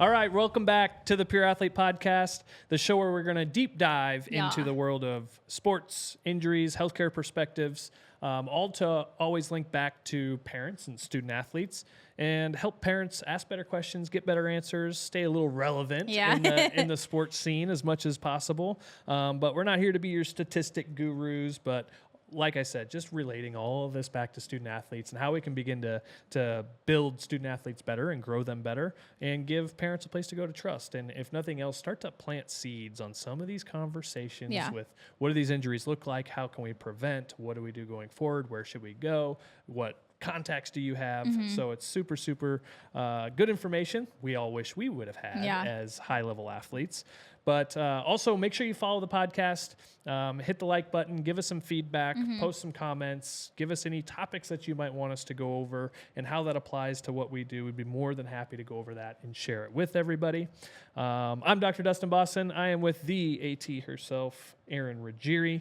All right, welcome back to the Pure Athlete Podcast, the show where we're going to deep dive into the world of sports, injuries, healthcare perspectives, all to always link back to parents and student athletes and help parents ask better questions, get better answers, stay a little relevant in the sports scene as much as possible. But we're not here to be your statistic gurus, but like I said, just relating all of this back to student athletes and how we can begin to build student athletes better and grow them better and give parents a place to go to trust. And if nothing else, start to plant seeds on some of these conversations with what do these injuries look like? How can we prevent? What do we do going forward? Where should we go? What contacts do you have? So it's super, super good information. We all wish we would have had as high-level athletes. But also make sure you follow the podcast, hit the like button, give us some feedback, post some comments, give us any topics that you might want us to go over and how that applies to what we do. We'd be more than happy to go over that and share it with everybody. I'm Dr. Dustin Boston. I am with the AT herself, Erin Ruggieri.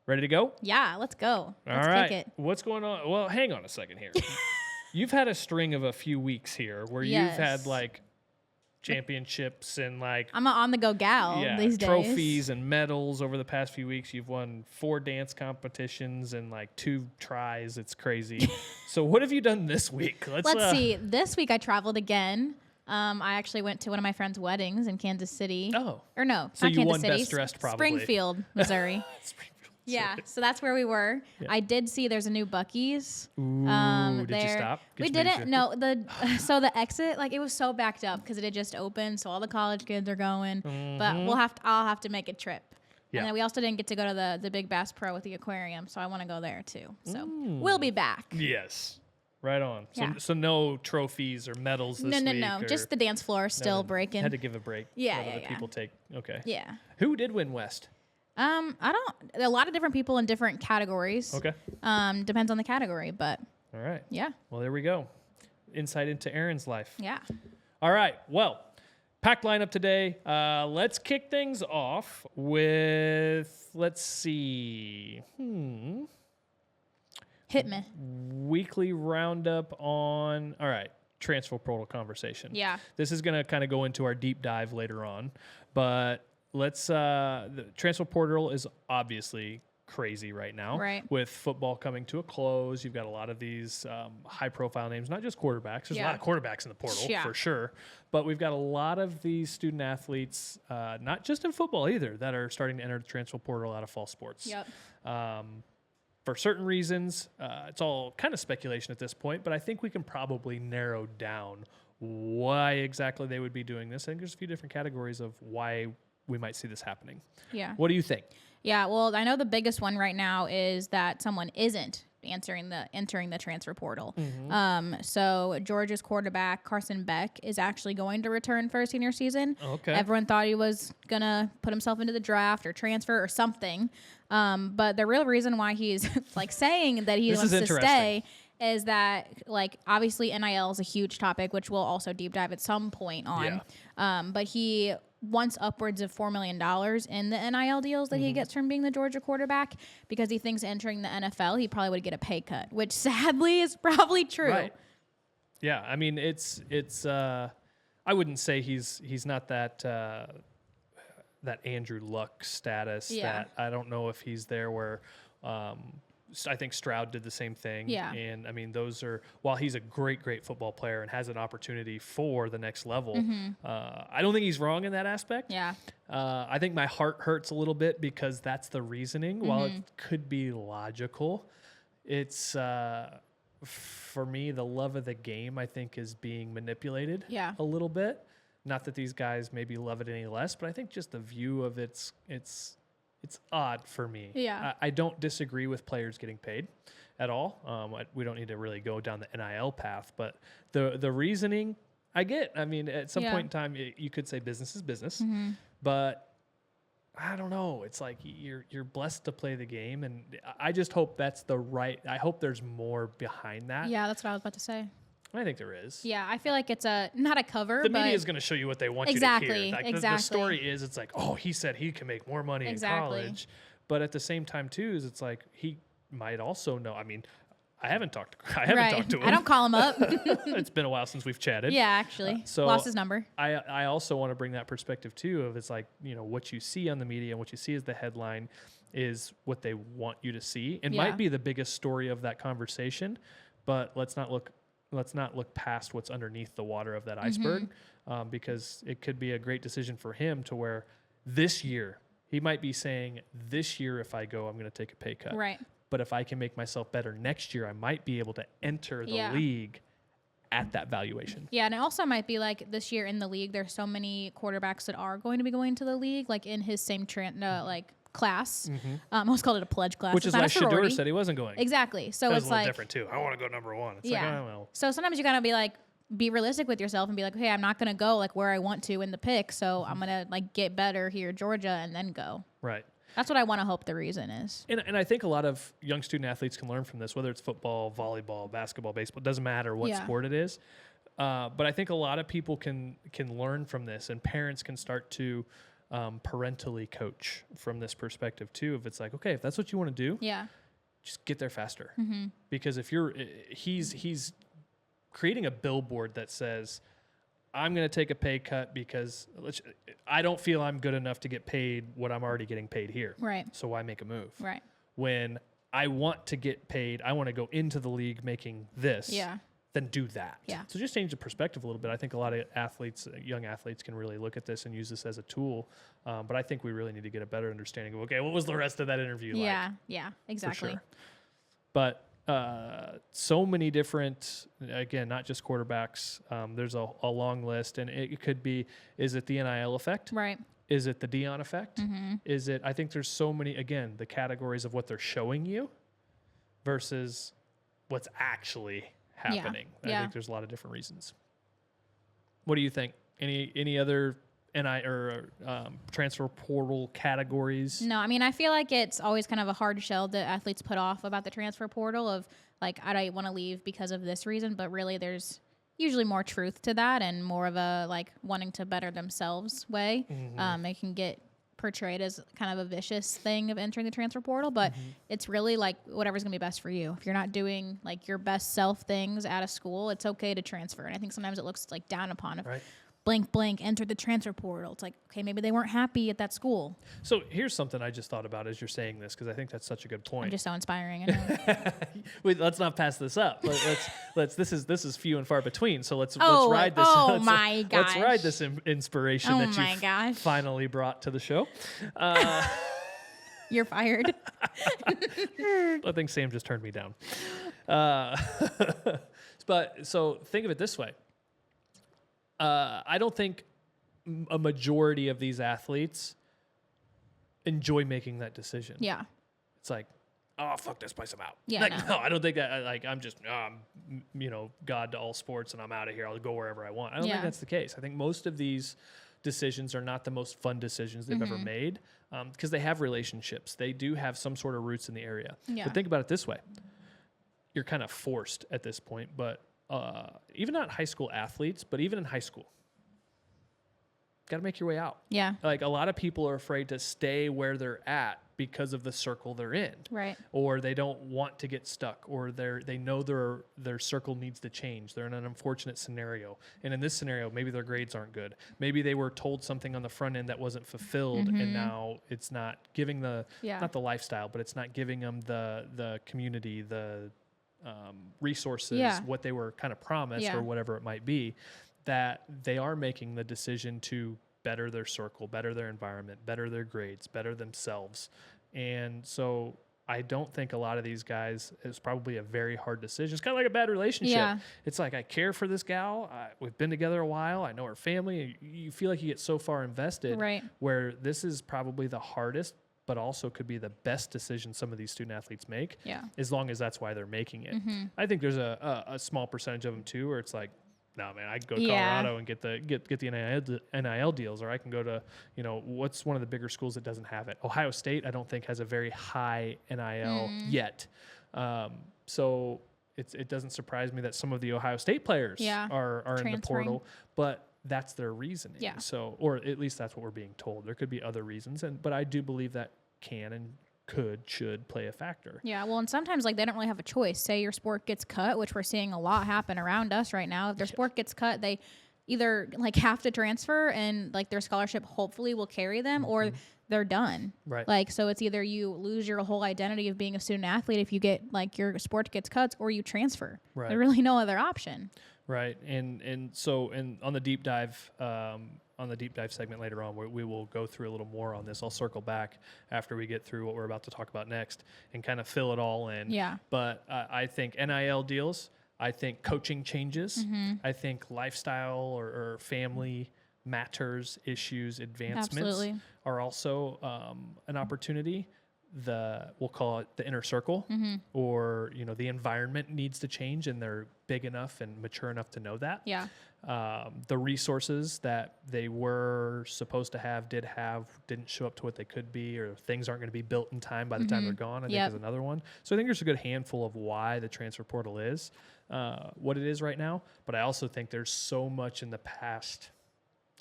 Ready to go? Yeah, let's go. Let's kick it. What's going on? Well, hang on a second here. You've had a string of a few weeks here where you've had like championships and like I'm an on-the-go gal these days. Trophies and medals over the past few weeks. You've won 4 dance competitions and like 2 tries. It's crazy. So what have you done this week? Let's see. This week I traveled again. I actually went to one of my friend's weddings in Kansas City. Oh. Or no, so not you Kansas won City. Best Dressed probably. Springfield, Missouri. Yeah, so that's where we were. Yeah. I did see there's a new Buc-ee's. Did you stop? We didn't. No, so the exit, like it was so backed up because it had just opened, so all the college kids are going. But I'll have to make a trip. Yeah. And then we also didn't get to go to the Big Bass Pro with the aquarium, so I want to go there too. So we'll be back. Yes. Right on. So no trophies or medals this week? No. Just the dance floor still breaking. Had to give a break. Yeah, Let other people take. Okay. Yeah. Who did win West? A lot of different people in different categories. Okay. Depends on the category, but. All right. Yeah. Well, there we go. Insight into Erin's life. Yeah. All right. Well, packed lineup today. Let's kick things off with, let's see. Hit me. Weekly roundup on, all right, transfer portal conversation. Yeah. This is going to kind of go into our deep dive later on, but the transfer portal is obviously crazy right now. Right. With football coming to a close, you've got a lot of these high-profile names, not just quarterbacks. There's a lot of quarterbacks in the portal for sure, but we've got a lot of these student athletes, not just in football either, that are starting to enter the transfer portal out of fall sports. Yep. For certain reasons, it's all kind of speculation at this point, but I think we can probably narrow down why exactly they would be doing this. I think there's a few different categories of why we might see this happening. Yeah. What do you think? Yeah, well, I know the biggest one right now is that someone isn't entering the transfer portal. So Georgia's quarterback Carson Beck is actually going to return for his senior season. Okay. Everyone thought he was gonna put himself into the draft or transfer or something. But the real reason why he's like saying that he wants to stay is that, like, obviously NIL is a huge topic, which we'll also deep dive at some point on. Yeah. But he wants upwards of $4 million in the NIL deals that he gets from being the Georgia quarterback because he thinks entering the NFL, he probably would get a pay cut, which sadly is probably true. Right. Yeah. I mean, it's I wouldn't say he's not that Andrew Luck status that I don't know if he's there where, I think Stroud did the same thing. Yeah. And I mean, those are, while he's a great football player and has an opportunity for the next level, I don't think he's wrong in that aspect. Yeah. I think my heart hurts a little bit because that's the reasoning. While it could be logical, it's, for me, the love of the game, I think, is being manipulated a little bit. Not that these guys maybe love it any less, but I think just the view of it's odd for me. Yeah. I don't disagree with players getting paid at all. We don't need to really go down the NIL path, but the reasoning I get. I mean, at some point in time, you could say business is business, but I don't know. It's like you're blessed to play the game, and I just hope that's the right. I hope there's more behind that. Yeah, that's what I was about to say. I think there is. Yeah, I feel like it's not a cover. The media is going to show you what they want you to hear. Like exactly. The story is, it's like, oh, he said he can make more money in college. But at the same time, too, is it's like he might also know. I mean, I haven't talked to him. I don't call him up. It's been a while since we've chatted. Yeah, actually. So lost his number. I also want to bring that perspective too of it's like, what you see on the media and what you see as the headline is what they want you to see. It might be the biggest story of that conversation, but let's not look past what's underneath the water of that iceberg, because it could be a great decision for him to where this year, he might be saying, this year if I go, I'm going to take a pay cut. Right. But if I can make myself better next year, I might be able to enter the league at that valuation. Yeah, and it also might be like this year in the league, there's so many quarterbacks that are going to be going to the league, like in his same class. I almost called it a pledge class. Which is why Shedeur said he wasn't going. Exactly. So it's like different too. I want to go number one. It's like, oh, well. So sometimes you gotta be realistic with yourself and be like, okay, I'm not gonna go like where I want to in the pick, so I'm gonna like get better here, Georgia, and then go. Right. That's what I want to hope the reason is. And I think a lot of young student athletes can learn from this, whether it's football, volleyball, basketball, baseball, it doesn't matter what sport it is. But I think a lot of people can learn from this, and parents can start to parentally coach from this perspective too. If it's like, okay, if that's what you want to do, just get there faster. Because if he's creating a billboard that says, I'm going to take a pay cut because I don't feel I'm good enough to get paid what I'm already getting paid here. Right. So why make a move? Right. When I want to get paid, I want to go into the league making this. Yeah. Then do that. Yeah. So just change the perspective a little bit. I think a lot of young athletes can really look at this and use this as a tool. But I think we really need to get a better understanding of, okay, what was the rest of that interview like? Yeah, exactly. For sure. But so many different, again, not just quarterbacks. There's a long list, and it could be, is it the NIL effect? Right. Is it the Dion effect? Is it, I think there's so many, again, the categories of what they're showing you versus what's actually happening. I think there's a lot of different reasons. What do you think? Any other transfer portal categories? No, I mean, I feel like it's always kind of a hard shell that athletes put off about the transfer portal of like, I don't want to leave because of this reason, but really there's usually more truth to that and more of a like wanting to better themselves way. It can get portrayed as kind of a vicious thing of entering the transfer portal, but it's really like whatever's gonna be best for you. If you're not doing like your best self things out of school, it's okay to transfer. And I think sometimes it looks like down upon. Right. Blank entered the transfer portal. It's like, okay, maybe they weren't happy at that school. So here's something I just thought about as you're saying this, because I think that's such a good point. I'm just so inspiring. I know. Wait, let's not pass this up. Let's this is few and far between. So let's ride this. My gosh. Let's ride this inspiration that you finally brought to the show. You're fired. I think Sam just turned me down. But so think of it this way. I don't think a majority of these athletes enjoy making that decision. Yeah. It's like, oh, fuck this place, I'm out. Yeah, like, no, I don't think that, like, I'm just, God to all sports and I'm out of here. I'll go wherever I want. I don't think that's the case. I think most of these decisions are not the most fun decisions they've ever made because they have relationships. They do have some sort of roots in the area. Yeah. But think about it this way. You're kind of forced at this point, but even not high school athletes, but even in high school, got to make your way out. Yeah. Like a lot of people are afraid to stay where they're at because of the circle they're in. Right. Or they don't want to get stuck, or they know their circle needs to change. They're in an unfortunate scenario. And in this scenario, maybe their grades aren't good. Maybe they were told something on the front end that wasn't fulfilled, and now it's not giving not the lifestyle, but it's not giving them the community, the resources, what they were kind of promised or whatever it might be, that they are making the decision to better their circle, better their environment, better their grades, better themselves. And so I don't think a lot of these guys, it's probably a very hard decision. It's kind of like a bad relationship. Yeah. It's like, I care for this gal. We've been together a while. I know her family. You feel like you get so far invested, right, where this is probably the hardest, but also could be the best decision some of these student athletes make, as long as that's why they're making it. I think there's a small percentage of them too, where it's like, no, man, I can go to Colorado and get the NIL deals, or I can go to, what's one of the bigger schools that doesn't have it? Ohio State, I don't think has a very high NIL yet. So it doesn't surprise me that some of the Ohio State players are in the portal, but that's their reasoning. Yeah. So, or at least that's what we're being told. There could be other reasons, but I do believe that can and should play a factor. Yeah, well, and sometimes like they don't really have a choice. Say your sport gets cut, which we're seeing a lot happen around us right now. If their sport gets cut, they either like have to transfer and like their scholarship hopefully will carry them, or they're done. Right. Like, so it's either you lose your whole identity of being a student athlete if you get like your sport gets cut, or you transfer. Right. There's really no other option. Right. And so on the deep dive segment later on, we will go through a little more on this. I'll circle back after we get through what we're about to talk about next and kind of fill it all in. Yeah. But I think NIL deals, I think coaching changes, I think lifestyle or family matters, issues, advancements are also an opportunity. We'll call it the inner circle, or the environment needs to change, and they're big enough and mature enough to know that. Yeah. The resources that they were supposed to have, didn't show up to what they could be, or things aren't going to be built in time by the time they're gone, I think is another one. So I think there's a good handful of why the transfer portal is what it is right now. But I also think there's so much in the past,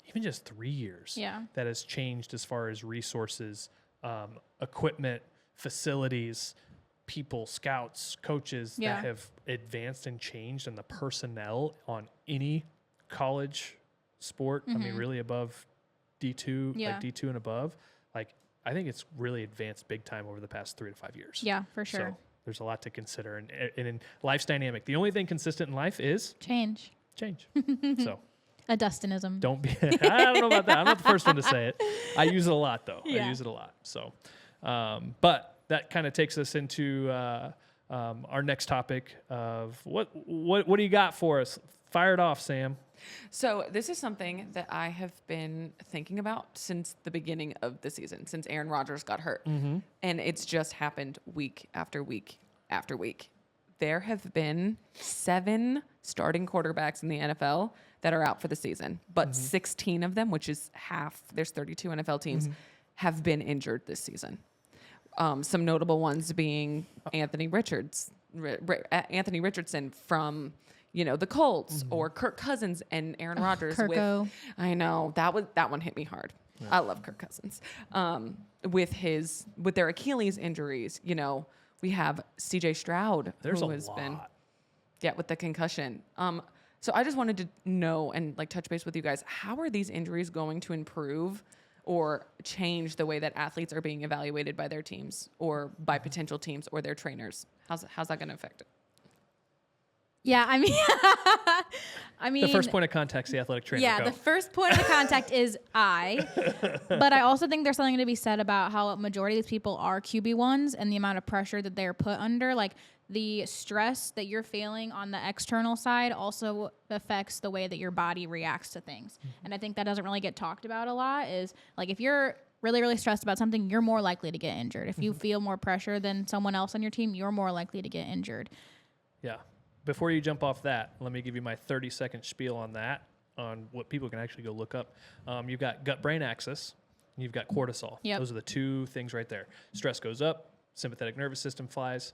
even just 3 years, that has changed as far as resources, equipment, facilities, people, scouts, coaches that have advanced and changed, and the personnel on any college sport, I mean, really above D2, like D2 and above, like I think it's really advanced big time over the past 3 to 5 years. Yeah, for sure. So there's a lot to consider, and in life's dynamic, the only thing consistent in life is change. So. A Dustinism. Don't be. I don't know about that. I'm not the first one to say it. I use it a lot, though. I use it a lot. So, but that kind of takes us into our next topic of what do you got for us? Fire it off, Sam. So this is something that I have been thinking about since the beginning of the season, since Aaron Rodgers got hurt, and it's just happened week after week after week. There have been 7 starting quarterbacks in the NFL that are out for the season, but 16 of them, which is half, there's 32 NFL teams, have been injured this season. Some notable ones being Anthony Richardson from, the Colts, or Kirk Cousins and Aaron Rodgers. I know that one hit me hard. Yeah. I love Kirk Cousins. With their Achilles injuries, we have C.J. Stroud, who has been with the concussion. So I just wanted to know and touch base with you guys. How are these injuries going to improve or change the way that athletes are being evaluated by their teams or by potential teams or their trainers? How's that going to affect it? Yeah, I mean, the first point of contact is the athletic trainer. Yeah, the first point of the contact is but I also think there's something to be said about how a majority of these people are QB1s and the amount of pressure that they're put under. Like, the stress that you're feeling on the external side also affects the way that your body reacts to things. And I think that doesn't really get talked about a lot, is like if you're really, really stressed about something, you're more likely to get injured. If you feel more pressure than someone else on your team, you're more likely to get injured. Yeah. Before you jump off that, let me give you my 30-second spiel on that, on what people can actually go look up. You've got gut-brain axis, and you've got cortisol. Yep. Those are the 2 things right there. Stress goes up, sympathetic nervous system flies,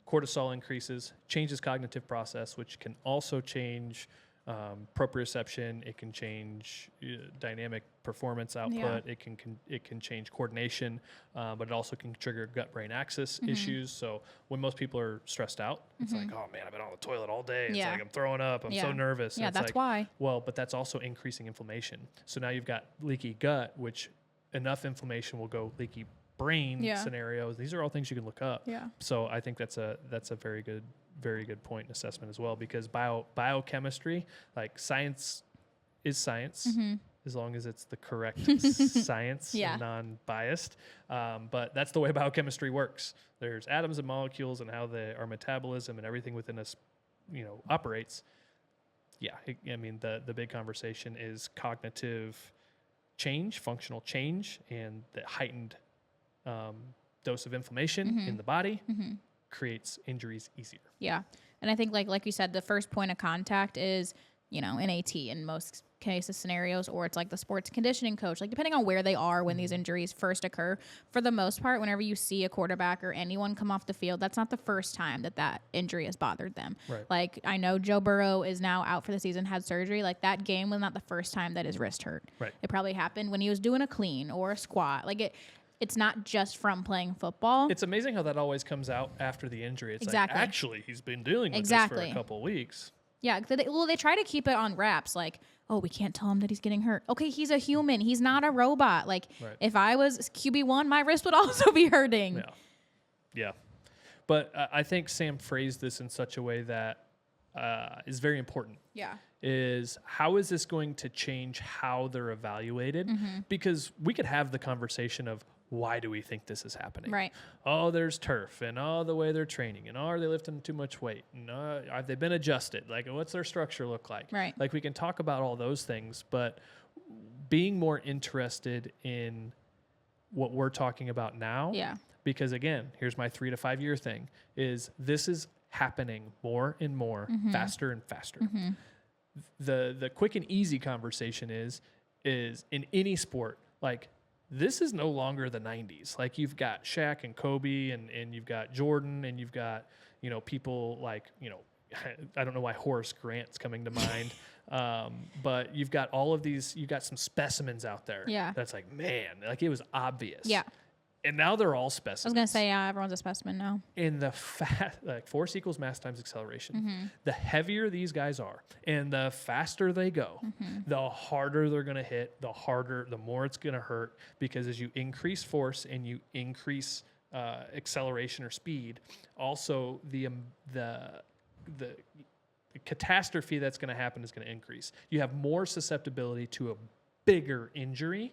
cortisol increases, changes cognitive process, which can also change proprioception. It can change dynamic performance output. Yeah. It can change coordination, but it also can trigger gut-brain axis issues. So when most people are stressed out, it's like, oh man, I've been on the toilet all day. It's like I'm throwing up. I'm so nervous. Yeah, that's why. Well, but that's also increasing inflammation. So now you've got leaky gut, which enough inflammation will go leaky brain scenarios. These are all things you can look up. Yeah. So I think that's a very good point and assessment as well, because biochemistry, like science is science as long as it's the correct science and non-biased. But that's the way biochemistry works. There's atoms and molecules and how our metabolism and everything within us, operates. Yeah. I mean, the big conversation is cognitive change, functional change, and the heightened dose of inflammation in the body creates injuries easier. Yeah. And I think like you said, the first point of contact is, an AT in most cases, scenarios, or it's like the sports conditioning coach, like depending on where they are when these injuries first occur. For the most part, whenever you see a quarterback or anyone come off the field, that's not the first time that injury has bothered them. Right. Like, I know Joe Burrow is now out for the season, had surgery. Like, that game was not the first time that his wrist hurt. Right. It probably happened when he was doing a clean or a squat. Like, it's not just from playing football. It's amazing how that always comes out after the injury. It's exactly. like, actually, he's been dealing with this for a couple of weeks. Yeah, they try to keep it on wraps. Like, oh, we can't tell him that he's getting hurt. Okay, he's a human. He's not a robot. Like, if I was QB1, my wrist would also be hurting. Yeah. But I think Sam phrased this in such a way that is very important. Yeah. Is how is this going to change how they're evaluated? Because we could have the conversation of, why do we think this is happening? Right. Oh, there's turf, and the way they're training, and are they lifting too much weight? And have they been adjusted? Like, what's their structure look like? Right. Like, we can talk about all those things, but being more interested in what we're talking about now. Yeah. Because again, here's my 3 to 5 year thing: is this is happening more and more, faster and faster. The quick and easy conversation is in any sport, like, this is no longer the 90s. Like, you've got Shaq and Kobe and you've got Jordan and you've got, people like, I don't know why Horace Grant's coming to mind. But you've got all of these, you've got some specimens out there. Yeah. That's like, man, like, it was obvious. Yeah. And now they're all specimens. I was going to say, yeah, everyone's a specimen now. In the like force equals mass times acceleration, the heavier these guys are and the faster they go, the harder they're going to hit, the more it's going to hurt, because as you increase force and you increase acceleration or speed, also the catastrophe that's going to happen is going to increase. You have more susceptibility to a bigger injury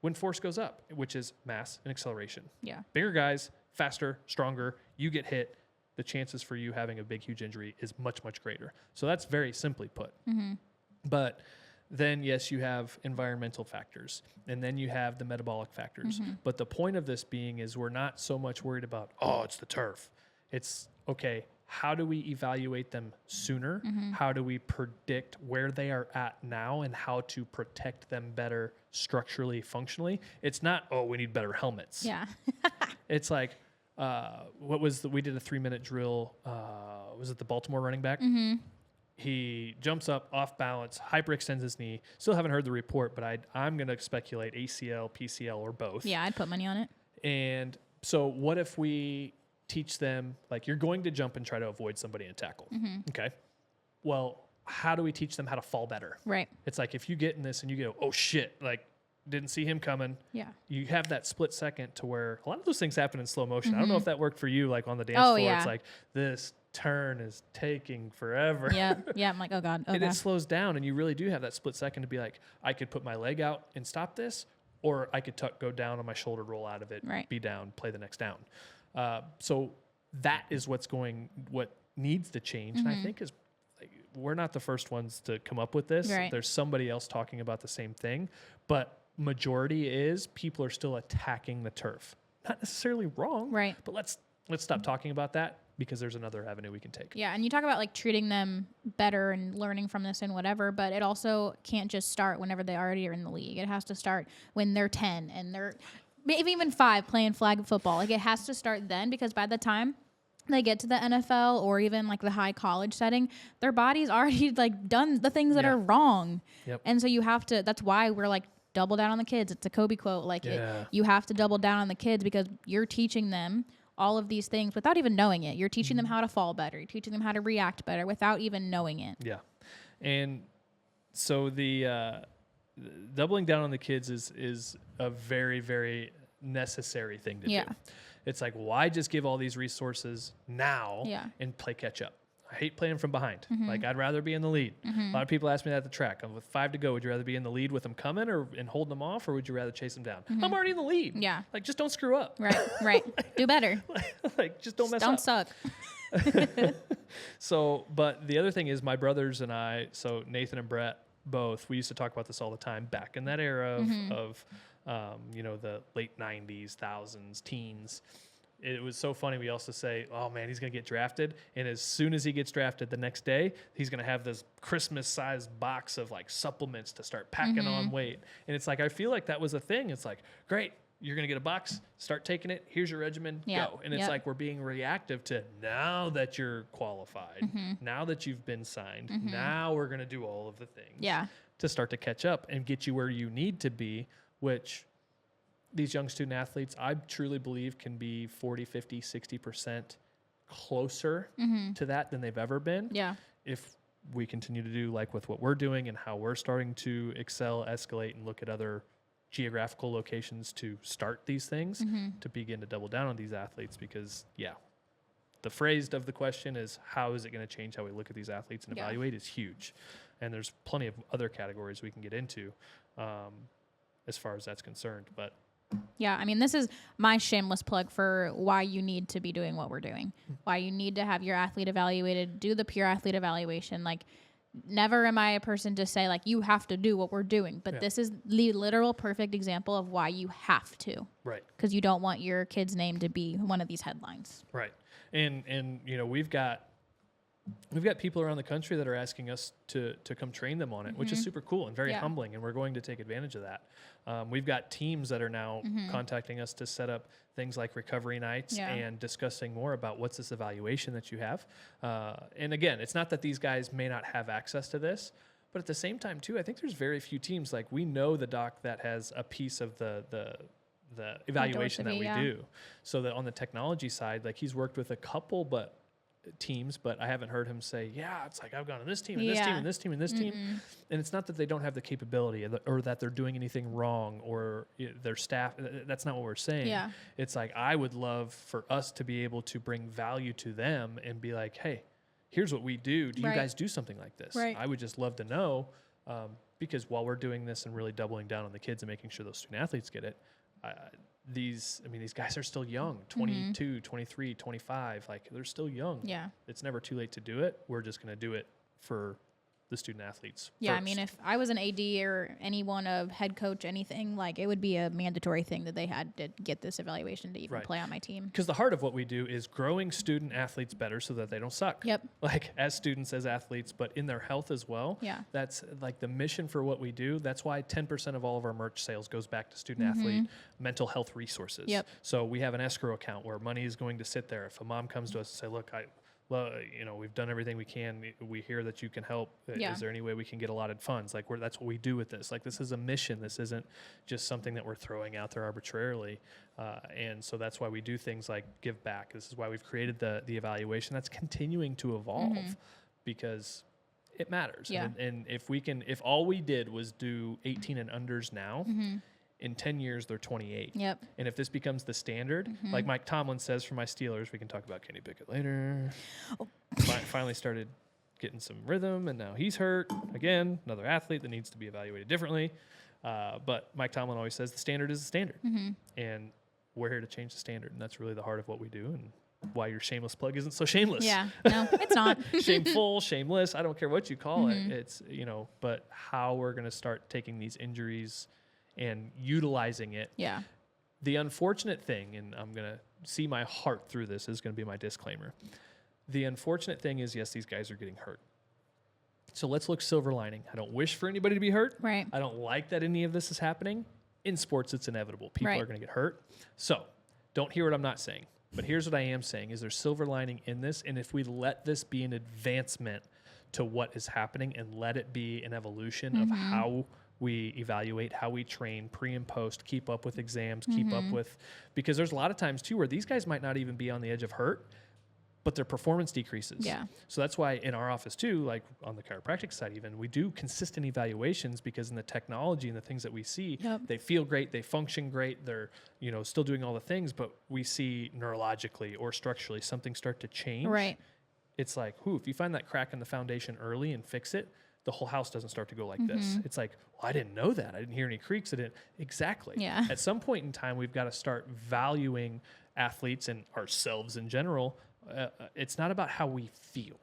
when force goes up, which is mass and acceleration. Yeah. Bigger guys, faster, stronger, you get hit, the chances for you having a big, huge injury is much, much greater. So that's very simply put. But then, yes, you have environmental factors, and then you have the metabolic factors. But the point of this being is we're not so much worried about, it's the turf. It's, okay, how do we evaluate them sooner? How do we predict where they are at now and how to protect them better structurally, functionally? It's not, we need better helmets. Yeah. It's like, we did a 3-minute drill. Was it the Baltimore running back? He jumps up off balance, hyperextends his knee. Still haven't heard the report, but I'm going to speculate ACL, PCL, or both. Yeah, I'd put money on it. And so what if we teach them, like, you're going to jump and try to avoid somebody in a tackle. Okay. Well, how do we teach them how to fall better? Right. It's like, if you get in this and you go, oh shit, like, didn't see him coming. Yeah. You have that split second to where a lot of those things happen in slow motion. I don't know if that worked for you, like on the dance floor. Yeah. It's like, this turn is taking forever. Yeah. Yeah. I'm like, oh God. And it slows down, and you really do have that split second to be like, I could put my leg out and stop this, or I could go down on my shoulder, roll out of it, be down, play the next down. So that is what needs to change. And I think we're not the first ones to come up with this. Right. There's somebody else talking about the same thing, but majority is people are still attacking the turf. Not necessarily wrong. Right. But let's stop talking about that, because there's another avenue we can take. Yeah. And you talk about like treating them better and learning from this and whatever, but it also can't just start whenever they already are in the league. It has to start when they're 10 and they're maybe even 5 playing flag football. Like, it has to start then, because by the time they get to the NFL or even like the high college setting, their body's already like done the things that are wrong. Yep. And so you have to, that's why we're like, double down on the kids. It's a Kobe quote. Like, you have to double down on the kids, because you're teaching them all of these things without even knowing it. You're teaching them how to fall better. You're teaching them how to react better without even knowing it. Yeah. And so the doubling down on the kids is a very, very necessary thing to do. It's like, why just give all these resources now and play catch up? I hate playing from behind. Like, I'd rather be in the lead. A lot of people ask me that at the track. With 5 to go, would you rather be in the lead with them coming and holding them off, or would you rather chase them down? I'm already in the lead. Yeah. Like, just don't screw up. Right. Do better. Like, just don't mess up. Don't suck. So, but the other thing is, my brothers and I, so Nathan and Brett both, we used to talk about this all the time back in that era of the late 90s, thousands, teens. It was so funny. We also say, oh man, he's going to get drafted. And as soon as he gets drafted the next day, he's going to have this Christmas-sized box of like supplements to start packing on weight. And it's like, I feel like that was a thing. It's like, great, you're going to get a box, start taking it. Here's your regimen, go. And it's like, we're being reactive to, now that you're qualified, now that you've been signed, now we're going to do all of the things to start to catch up and get you where you need to be, which these young student athletes, I truly believe, can be 40, 50, 60% closer to that than they've ever been. Yeah. If we continue to do like with what we're doing and how we're starting to excel, escalate, and look at other geographical locations to start these things, to begin to double down on these athletes. Because, the phrase of the question is, how is it going to change how we look at these athletes and evaluate is huge. And there's plenty of other categories we can get into as far as that's concerned. But yeah, I mean, this is my shameless plug for why you need to be doing what we're doing, why you need to have your athlete evaluated, do the peer athlete evaluation. Like, never am I a person to say, like, you have to do what we're doing. But this is the literal perfect example of why you have to. Right. Because you don't want your kid's name to be one of these headlines. Right. And you know, we've got people around the country that are asking us to come train them on it, which is super cool and very humbling, and we're going to take advantage of that. We've got teams that are now contacting us to set up things like recovery nights and discussing more about what's this evaluation that you have. And again, it's not that these guys may not have access to this, but at the same time too, I think there's very few teams, like we know the doc that has a piece of the evaluation that we do. So that on the technology side, like he's worked with a couple teams, but I haven't heard him say, it's like I've gone to this team and this team and this team and this team. And it's not that they don't have the capability or that they're doing anything wrong or their staff. That's not what we're saying. Yeah. It's like, I would love for us to be able to bring value to them and be like, hey, here's what we do. Do you guys do something like this? Right. I would just love to know, because while we're doing this and really doubling down on the kids and making sure those student athletes get it, these guys are still young, 22, 23, 25. Like, they're still young. Yeah. It's never too late to do it. We're just going to do it for the student athletes. Yeah. first. I mean, if I was an AD or anyone of head coach, anything, like, it would be a mandatory thing that they had to get this evaluation to even play on my team. Because the heart of what we do is growing student athletes better so that they don't suck. Yep. Like, as students, as athletes, but in their health as well. Yeah. That's like the mission for what we do. That's why 10% of all of our merch sales goes back to student athlete mental health resources. Yep. So we have an escrow account where money is going to sit there. If a mom comes to us and say, look, we've done everything we can. We hear that you can help. Is there any way we can get allotted funds? Like, that's what we do with this. Like, this is a mission. This isn't just something that we're throwing out there arbitrarily. And so that's why we do things like give back. This is why we've created the evaluation that's continuing to evolve, because it matters. Yeah. And if all we did was do 18 and unders now, in 10 years, they're 28. Yep. And if this becomes the standard, like Mike Tomlin says for my Steelers, we can talk about Kenny Pickett later. Finally started getting some rhythm, and now he's hurt. Again, another athlete that needs to be evaluated differently. But Mike Tomlin always says the standard is the standard. And we're here to change the standard, and that's really the heart of what we do, and why your shameless plug isn't so shameless. Yeah, no, it's not. Shameful, shameless, I don't care what you call it. It's, but how we're going to start taking these injuries and utilizing it. Yeah. The unfortunate thing, and I'm going to see my heart through this, is going to be my disclaimer. The unfortunate thing is, yes, these guys are getting hurt. So let's look silver lining. I don't wish for anybody to be hurt. Right. I don't like that any of this is happening. In sports, it's inevitable. People are going to get hurt. So don't hear what I'm not saying. But here's what I am saying, is there's silver lining in this. And if we let this be an advancement to what is happening and let it be an evolution of how we evaluate, how we train pre and post, keep up with exams, keep up with, because there's a lot of times too where these guys might not even be on the edge of hurt, but their performance decreases. Yeah. So that's why in our office too, like on the chiropractic side even, we do consistent evaluations, because in the technology and the things that we see, they feel great, they function great, they're, still doing all the things, but we see neurologically or structurally something start to change. Right. It's like, if you find that crack in the foundation early and fix it, the whole house doesn't start to go like this. It's like, well, I didn't know that. I didn't hear any creaks. I didn't. Exactly. Yeah. At some point in time, we've got to start valuing athletes and ourselves in general. It's not about how we feel.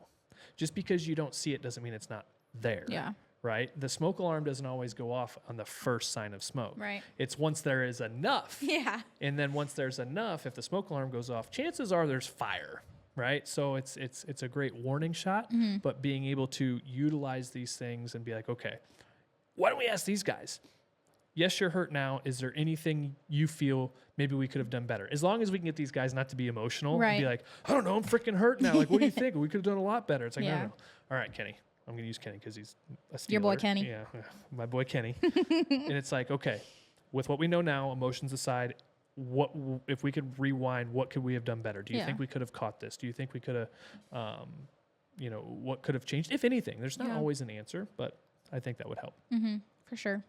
Just because you don't see it doesn't mean it's not there. Yeah. Right? The smoke alarm doesn't always go off on the first sign of smoke. Right. It's once there is enough. Yeah. And then once there's enough, if the smoke alarm goes off, chances are there's fire. Right. So it's a great warning shot, but being able to utilize these things and be like, okay, why don't we ask these guys? Yes, you're hurt now. Is there anything you feel maybe we could have done better? As long as we can get these guys not to be emotional and be like, I don't know, I'm freaking hurt now. Like, what do you think? We could have done a lot better. It's like, no. All right, Kenny. I'm going to use Kenny because he's a Steeler. Your boy Kenny. Yeah, my boy Kenny. And it's like, okay, with what we know now, emotions aside, what if we could rewind, what could we have done better? Do you think we could have caught this? Do you think we could have, what could have changed, if anything? There's not always an answer, but I think that would help. Mm-hmm. For sure.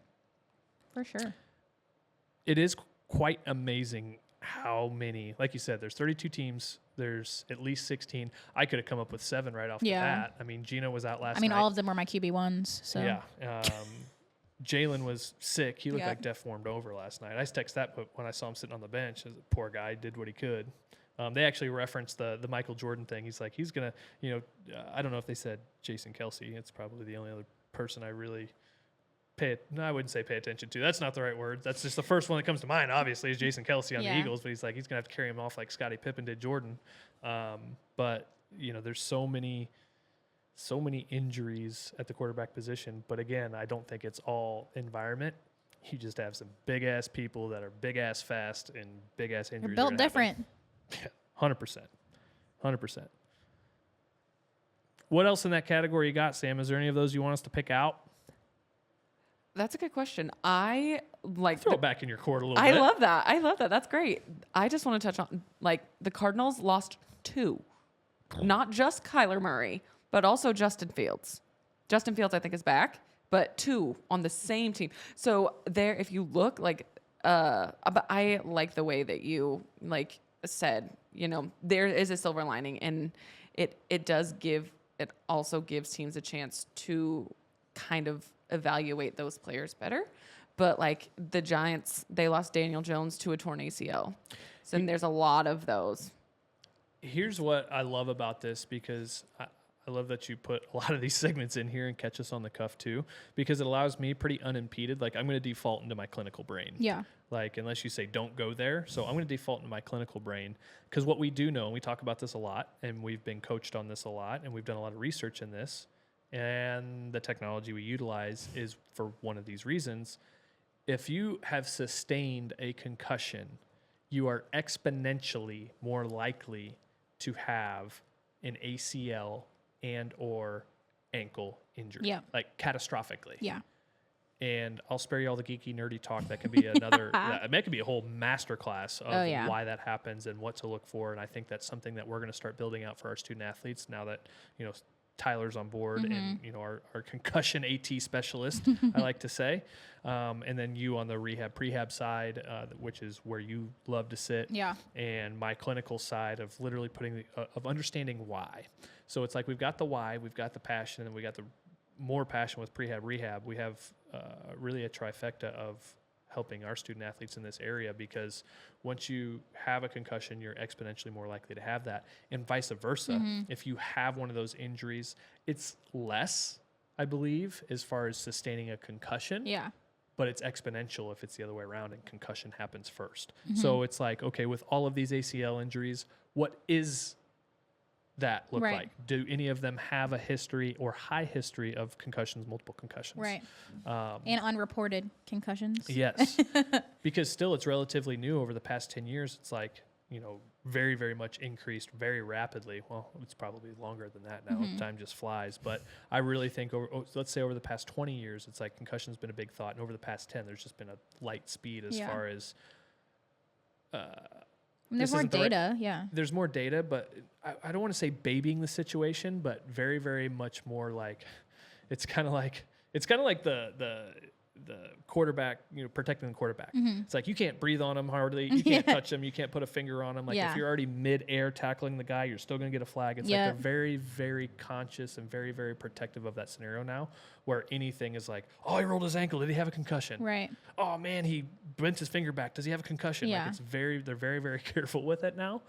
It is quite amazing how many, like you said, there's 32 teams. There's at least 16. I could have come up with 7 right off the bat. I mean, Gino was out last night. All of them were my QB1s. So. Yeah. Jalen was sick. He looked like deformed over last night. I texted that, but when I saw him sitting on the bench, the poor guy did what he could. They actually referenced the Michael Jordan thing. He's like, he's going to, I don't know if they said Jason Kelsey. It's probably the only other person I really I wouldn't say pay attention to. That's not the right word. That's just the first one that comes to mind, obviously, is Jason Kelsey on the Eagles. But he's like, he's going to have to carry him off like Scottie Pippen did Jordan. But, there's so many injuries at the quarterback position. But again, I don't think it's all environment. You just have some big ass people that are big ass fast and big ass injuries. They're built different. Yeah, 100%. 100%. What else in that category you got, Sam? Is there any of those you want us to pick out? That's a good question. I like throw it back in your court a little bit. I love that. That's great. I just want to touch on the Cardinals lost 2, not just Kyler Murray, but also Justin Fields. Justin Fields, I think, is back, but 2 on the same team. So there, if you look but I like the way that you said, there is a silver lining, and it also gives teams a chance to kind of evaluate those players better. But the Giants, they lost Daniel Jones to a torn ACL. So there's a lot of those. Here's what I love about this, because I love that you put a lot of these segments in here and catch us on the cuff too, because it allows me pretty unimpeded. I'm going to default into my clinical brain. Yeah. Unless you say don't go there. So I'm going to default into my clinical brain, because what we do know, and we talk about this a lot, and we've been coached on this a lot, and we've done a lot of research in this, and the technology we utilize is for one of these reasons. If you have sustained a concussion, you are exponentially more likely to have an ACL and or ankle injury, catastrophically. Yeah. And I'll spare you all the geeky, nerdy talk. That could be another, that could be a whole masterclass of why that happens and what to look for. And I think that's something that we're going to start building out for our student athletes now that, Tyler's on board and, our concussion AT specialist, I like to say. And then you on the prehab side, which is where you love to sit. Yeah. And my clinical side of literally of understanding why. So it's we've got the why, we've got the passion, and we got the more passion with rehab. We have really a trifecta of helping our student athletes in this area, because once you have a concussion, you're exponentially more likely to have that, and vice versa. If you have one of those injuries, it's less, I believe, as far as sustaining a concussion. Yeah. But it's exponential if it's the other way around and concussion happens first. So it's okay, with all of these ACL injuries, what is that look like? Do any of them have a history or high history of concussions, multiple concussions? Right. And unreported concussions. Yes. Because still it's relatively new. Over the past 10 years, it's very, very much increased very rapidly. Well, it's probably longer than that now. Time just flies. But I really think let's say over the past 20 years, it's concussion's been a big thought. And over the past 10, there's just been a light speed as far as there's more data, There's more data, but I don't want to say babying the situation, but very, very much more it's kind of like the quarterback, protecting the quarterback. It's you can't breathe on him hardly. You can't touch him. You can't put a finger on him. If you're already mid-air tackling the guy, you're still going to get a flag. It's they're very, very conscious and very, very protective of that scenario now, where anything is oh, he rolled his ankle. Did he have a concussion? Right. Oh man, he bent his finger back. Does he have a concussion? Yeah. They're very, very careful with it now.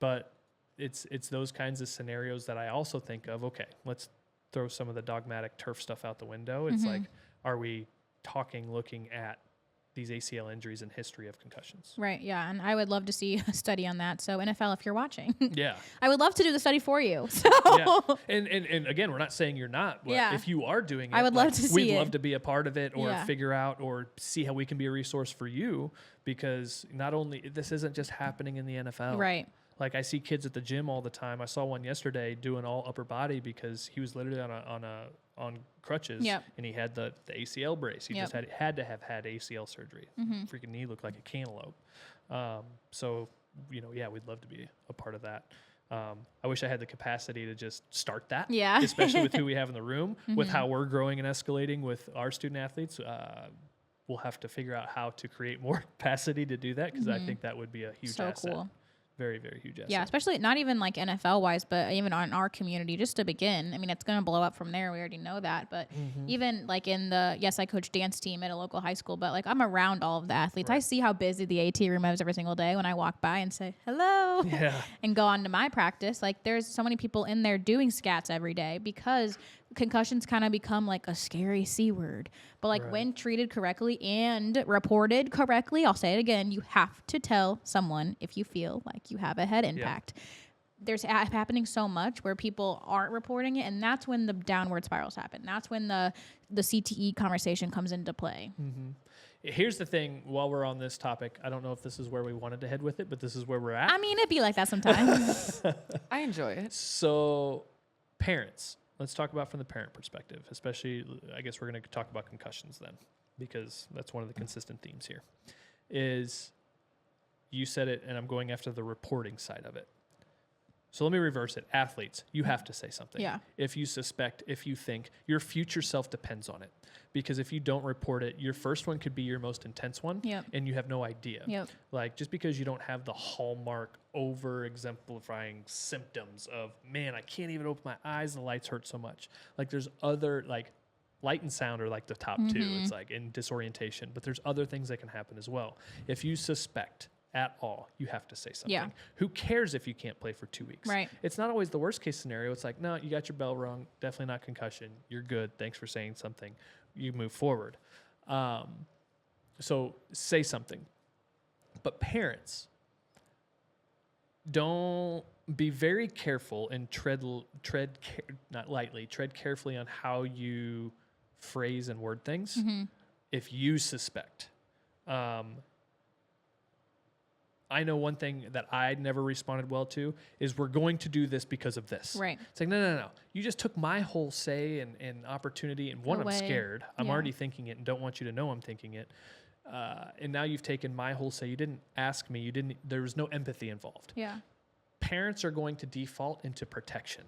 But it's those kinds of scenarios that I also think of, okay, let's throw some of the dogmatic turf stuff out the window. It's are we looking at these ACL injuries and history of concussions? Right, yeah, and I would love to see a study on that. So NFL, if you're watching, yeah, I would love to do the study for you. So. Yeah. And again, we're not saying you're not, but if you are doing it, I would love to see it. We'd love to be a part of it or figure out or see how we can be a resource for you, because not only, this isn't just happening in the NFL. Right. I see kids at the gym all the time. I saw one yesterday doing all upper body because he was literally on on crutches, and he had the ACL brace. He just had to have had ACL surgery. Freaking knee looked like a cantaloupe. So, we'd love to be a part of that. I wish I had the capacity to just start that, especially with who we have in the room, with how we're growing and escalating with our student athletes. We'll have to figure out how to create more capacity to do that, because I think that would be a huge asset. Cool. Very, very huge asset. Yeah, especially not even like NFL wise, but even on our community, just to begin. I mean, it's going to blow up from there. We already know that. But even like in I coach dance team at a local high school, but like I'm around all of the athletes. Right. I see how busy the AT room is every single day when I walk by and say, hello, and go on to my practice. Like there's so many people in there doing scats every day, because concussions kind of become like a scary C word. But like when treated correctly and reported correctly, I'll say it again, you have to tell someone if you feel like you have a head impact. There's happening so much where people aren't reporting it, and that's when the downward spirals happen. That's when the CTE conversation comes into play. Here's the thing, while we're on this topic, I don't know if this is where we wanted to head with it, but this is where we're at. I mean, it'd be like that sometimes. I enjoy it. So, parents. Let's talk about from the parent perspective, especially, I guess we're going to talk about concussions then, because that's one of the consistent themes here. Is you said it, and I'm going after the reporting side of it. So let me reverse it. Athletes, you have to say something. Yeah. If you suspect, if you think, your future self depends on it. Because if you don't report it, your first one could be your most intense one, and you have no idea. Like, just because you don't have the hallmark over-exemplifying symptoms of, man, I can't even open my eyes, the lights hurt so much. Like, there's other, like, light and sound are like the top two. It's like in disorientation. But there's other things that can happen as well. If you suspect at all, you have to say something. Who cares if you can't play for 2 weeks? Right. It's not always the worst case scenario. It's like, no, you got your bell rung. Definitely not concussion. You're good. Thanks for saying something. You move forward. So say something. But parents, don't be very careful and tread carefully on how you phrase and word things. If you suspect. I know one thing that I never responded well to is, we're going to do this because of this. Right. It's like, no. You just took my whole say and opportunity, and one, I'm scared. I'm already thinking it and don't want you to know I'm thinking it. And now you've taken my whole say. You didn't ask me. There was no empathy involved. Yeah. Parents are going to default into protection.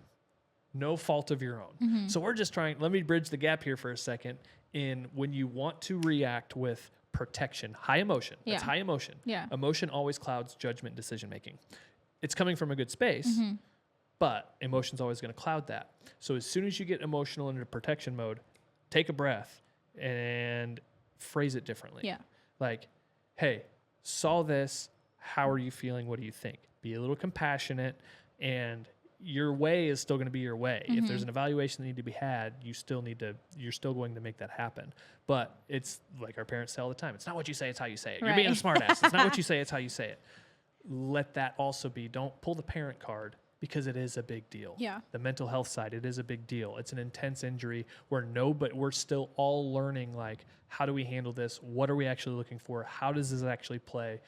No fault of your own. So we're just trying, let me bridge the gap here for a second. In when you want to react with protection, high emotion. That's high emotion. Yeah. Emotion always clouds judgment, decision making. It's coming from a good space, but emotion's always going to cloud that. So as soon as you get emotional into protection mode, take a breath and phrase it differently. Yeah. Like, hey, saw this. How are you feeling? What do you think? Be a little compassionate, and your way is still going to be your way. If there's an evaluation that need to be had, you're still going to make that happen. But it's like our parents say all the time, it's not what you say, it's how you say it. Right. You're being a smart ass. It's not what you say, it's how you say it. Let that also be, don't pull the parent card, because it is a big deal. Yeah. The mental health side, it is a big deal. It's an intense injury but we're still all learning, like, how do we handle this? What are we actually looking for? How does this actually play?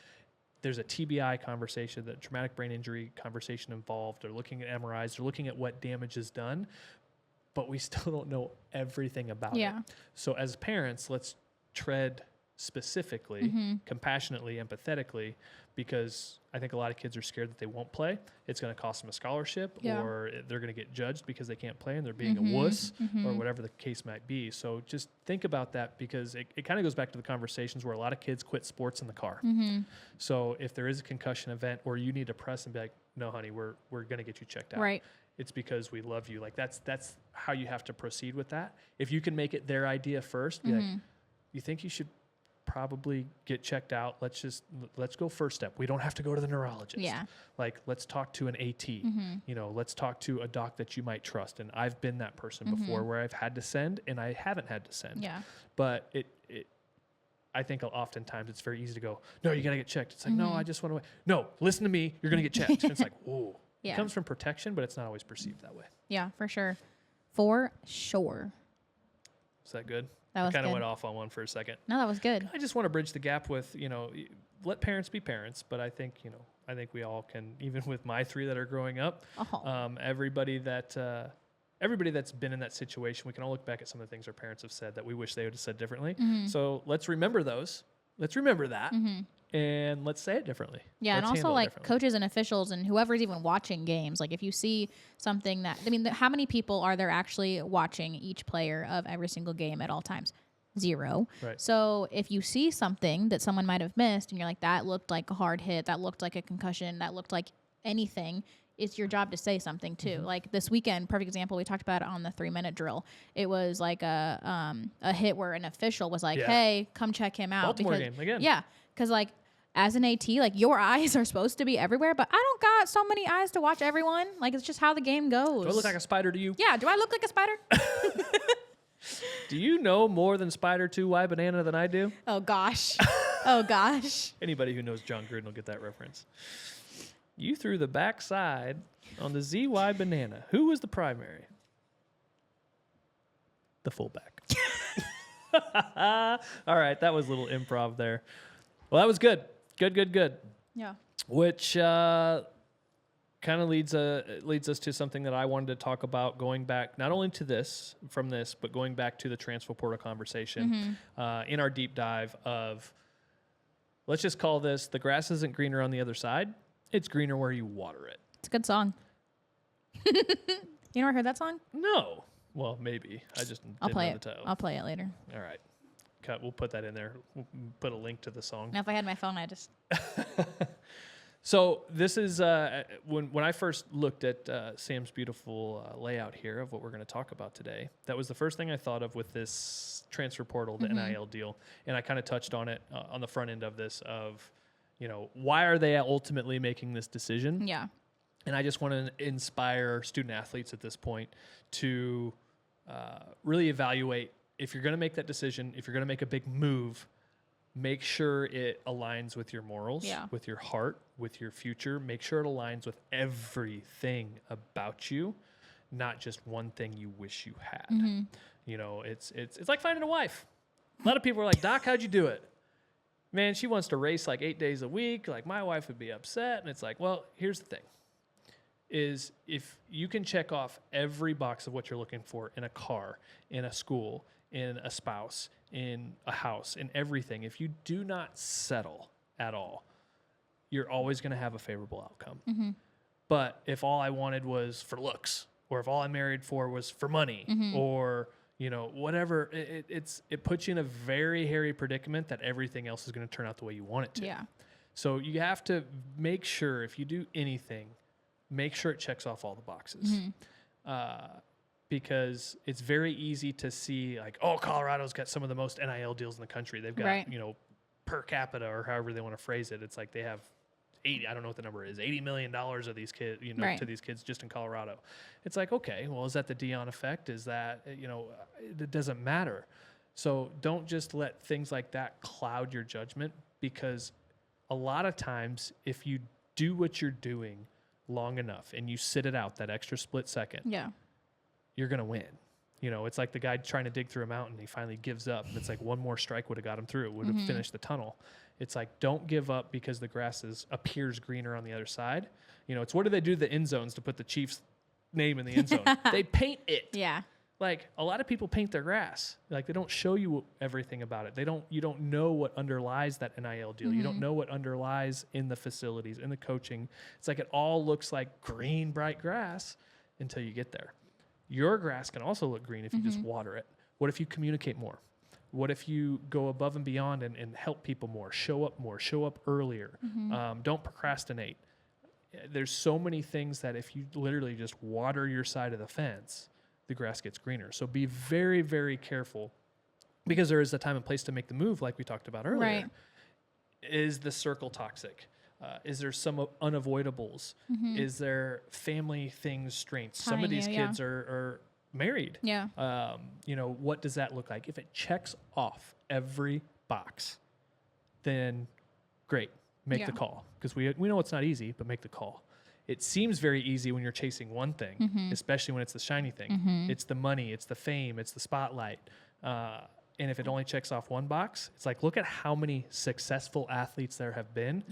There's a TBI conversation, the traumatic brain injury conversation involved. They're looking at MRIs. They're looking at what damage is done, but we still don't know everything about it. So as parents, let's tread specifically, compassionately, empathetically, because I think a lot of kids are scared that they won't play. It's going to cost them a scholarship, or they're going to get judged because they can't play and they're being a wuss, or whatever the case might be. So just think about that, because it kind of goes back to the conversations where a lot of kids quit sports in the car. So if there is a concussion event, or you need to press and be like, no, honey, we're going to get you checked out. Right. It's because we love you. Like that's how you have to proceed with that. If you can make it their idea first, be like, you think you should probably get checked out. Let's go first step. We don't have to go to the neurologist. Yeah. Like, let's talk to an AT. Let's talk to a doc that you might trust. And I've been that person before, where I've had to send and I haven't had to send. Yeah. But I think oftentimes it's very easy to go, no, you got to get checked. It's like, no, I just want to wait. No, listen to me. You're going to get checked. And it's like, whoa. It comes from protection, but it's not always perceived that way. Yeah, for sure. For sure. Is that good? That was I kind of good. went off on one for a second. No, that was good. I just want to bridge the gap with, let parents be parents. But I think, we all can, even with my three that are growing up, everybody that everybody that's been in that situation, we can all look back at some of the things our parents have said that we wish they would have said differently. So let's remember those. Let's remember that. And let's say it differently. Yeah, let's and also like coaches and officials and whoever's even watching games, like if you see something that, I mean, how many people are there actually watching each player of every single game at all times? 0. Right. So if you see something that someone might have missed and you're like, that looked like a hard hit, that looked like a concussion, that looked like anything, it's your job to say something too. Like this weekend, perfect example, we talked about it on the 3-minute drill. It was like a hit where an official was like, hey, come check him out. Baltimore game again. Yeah, because like as an AT, like your eyes are supposed to be everywhere, but I don't got so many eyes to watch everyone. Like it's just how the game goes. Do I look like a spider to you? Yeah, do I look like a spider? Do you know more than Spider 2Y Banana than I do? Oh, gosh. Oh, gosh. Anybody who knows John Gruden will get that reference. You threw the backside on the ZY Banana. Who was the primary? The fullback. All right, that was a little improv there. Well, that was good. Good. Yeah. Which kind of leads us to something that I wanted to talk about, going back not only to this, but going back to the transfer portal conversation in our deep dive of, let's just call this, the grass isn't greener on the other side. It's greener where you water it. It's a good song. You never heard that song? No. Well, maybe. I just didn't know the title. I'll play it later. All right. Cut. We'll put that in there. We'll put a link to the song. Now, if I had my phone, I just... So this is when I first looked at Sam's beautiful layout here of what we're going to talk about today. That was the first thing I thought of with this transfer portal, the NIL deal, and I kind of touched on it on the front end of this. Of, why are they ultimately making this decision? Yeah. And I just want to inspire student athletes at this point to really evaluate, if you're going to make that decision, if you're going to make a big move, make sure it aligns with your morals, with your heart, with your future. Make sure it aligns with everything about you, not just one thing you wish you had. It's like finding a wife. A lot of people are like, Doc, how'd you do it? Man, she wants to race like 8 days a week. Like, my wife would be upset. And it's like, well, here's the thing. Is if you can check off every box of what you're looking for in a car, in a school, in a spouse, in a house, in everything, if you do not settle at all, you're always going to have a favorable outcome. But if all I wanted was for looks, or if all I married for was for money, or whatever, it puts you in a very hairy predicament that everything else is going to turn out the way you want it to. Yeah. So you have to make sure, if you do anything, make sure it checks off all the boxes. Because it's very easy to see, like, oh, Colorado's got some of the most NIL deals in the country. They've got, per capita, or however they want to phrase it. It's like they have I don't know what the number is, $80 million of these kids, to these kids just in Colorado. It's like, okay, well, is that the Dion effect? Is that, it doesn't matter. So don't just let things like that cloud your judgment, because a lot of times if you do what you're doing long enough and you sit it out that extra split second, you're going to win. It's like the guy trying to dig through a mountain. He finally gives up. And it's like one more strike would have got him through. It would have finished the tunnel. It's like, don't give up because the grass appears greener on the other side. It's what do they do to the end zones to put the Chiefs' name in the end zone? They paint it. Yeah. Like, a lot of people paint their grass. Like, they don't show you everything about it. You don't know what underlies that NIL deal. You don't know what underlies in the facilities, in the coaching. It's like it all looks like green, bright grass until you get there. Your grass can also look green if you just water it. What if you communicate more? What if you go above and beyond and help people more, show up earlier, don't procrastinate? There's so many things that if you literally just water your side of the fence, the grass gets greener. So be very, very careful, because there is a time and place to make the move, like we talked about earlier. Right. Is the circle toxic? Is there some unavoidables? Is there family things, strengths? Some of these kids are married. Yeah. What does that look like? If it checks off every box, then great. Make the call. Because we know it's not easy, but make the call. It seems very easy when you're chasing one thing, especially when it's the shiny thing. It's the money, it's the fame, it's the spotlight. And if it only checks off one box, it's like, look at how many successful athletes there have been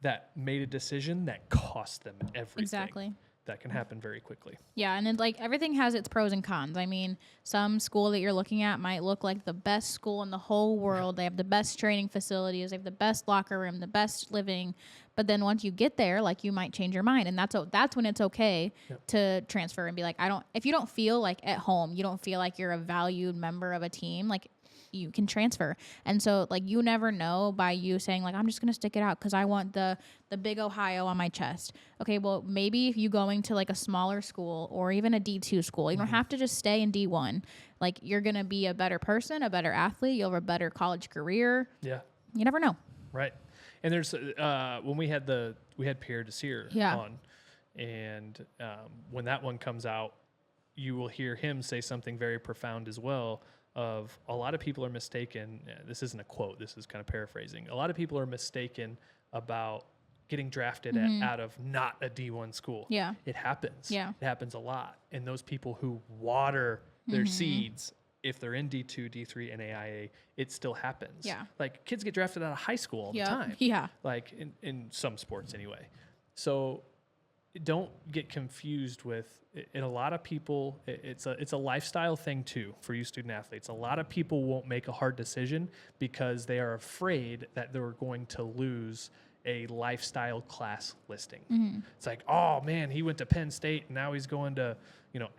that made a decision that cost them everything. Exactly. that can happen very quickly. Yeah, and then like everything has its pros and cons. I mean, some school that you're looking at might look like the best school in the whole world. They have the best training facilities, they have the best locker room, the best living. But then once you get there, like you might change your mind, and that's when it's okay to transfer and be like, if you don't feel like at home, you don't feel like you're a valued member of a team, like you can transfer. And so like you never know by you saying like I'm just gonna stick it out because I want the big Ohio on my chest. Okay, well maybe if you going to like a smaller school or even a D2 school, you don't have to just stay in D1. Like you're gonna be a better person, a better athlete, you'll have a better college career. Yeah, you never know. Right. And there's when we had Pierre Desir on, and when that one comes out, you will hear him say something very profound as well. Of a lot of people are mistaken. This isn't a quote. This is kind of paraphrasing. A lot of people are mistaken about getting drafted out of not a D1 school. Yeah, it happens. Yeah, it happens a lot. And those people who water their seeds, if they're in D2, D3, and AIA, it still happens. Yeah, like kids get drafted out of high school all the time. Yeah, like in some sports anyway. So don't get confused with. And a lot of people, it's a lifestyle thing too for you student athletes. A lot of people won't make a hard decision because they are afraid that they're going to lose a lifestyle class listing. It's like, oh man, he went to Penn State and now he's going to,